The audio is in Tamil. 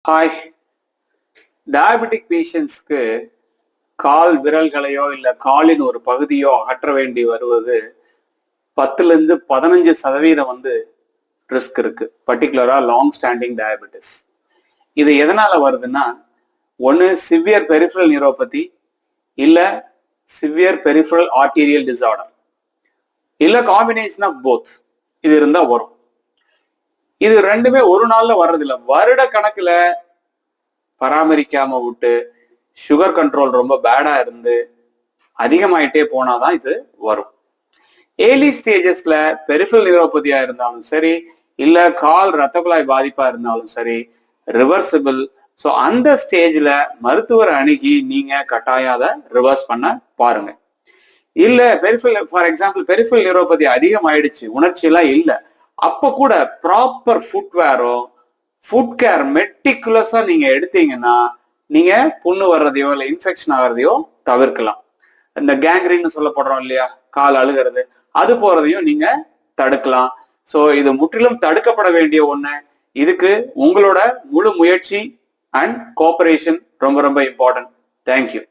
ஹாய். டயபெட்டிக் பேஷண்ட்ஸ்க்கு கால் விரல்களையோ இல்லை காலின் ஒரு பகுதியோ அகற்ற வேண்டி வருவது 10-15% ரிஸ்க் இருக்கு. பர்டிகுலரா லாங் ஸ்டாண்டிங் டயபெட்டிஸ். இது எதனால வருதுன்னா, ஒன்று சிவியர் பெரிஃபரல் நியூரோபதி, இல்லை சிவியர் பெரிஃபரல் ஆர்டீரியல் டிசார்டர், இல்லை காம்பினேஷன் ஆஃப் போத். இது இருந்தா வரும். இது ரெண்டுமே ஒரு நாள்ல வர்றதில்லை. வருட கணக்குல பராமரிக்காம விட்டு சுகர் கண்ட்ரோல் ரொம்ப பேடா இருந்து அதிகமாயிட்டே போனாதான் இது வரும். ஏர்லி ஸ்டேஜஸ்ல பெரிஃபரல் நியூரோபதியா இருந்தாலும் சரி, இல்ல கால் ரத்த குழாய் பாதிப்பா இருந்தாலும் சரி, ரிவர்சிபிள். ஸோ அந்த ஸ்டேஜ்ல மருத்துவரை அணுகி நீங்க கட்டாயம் அதை ரிவர்ஸ் பண்ண பாருங்க. இல்ல peripheral, for example peripheral neuropathy அதிகமாயிடுச்சு, உணர்ச்சி எல்லாம் இல்லை, அப்ப கூட ப்ராப்பர் ஃபுட்வேரோ ஃபுட் கேர் மெட்டிகுலஸா நீங்க எடுத்தீங்கன்னா நீங்க புண்ணு வர்றதையோ இல்லை இன்ஃபெக்ஷன் ஆகிறதையோ தவிர்க்கலாம். இந்த கேங்க்ரீன் சொல்லப்படுறோம் இல்லையா, கால் அழுகிறது, அது போறதையும் நீங்க தடுக்கலாம். ஸோ இது முற்றிலும் தடுக்கப்பட வேண்டிய ஒண்ணு. இதுக்கு உங்களோட முழு முயற்சி அண்ட் கோஆபரேஷன் ரொம்ப ரொம்ப இம்பார்ட்டன்ட். தேங்க்யூ.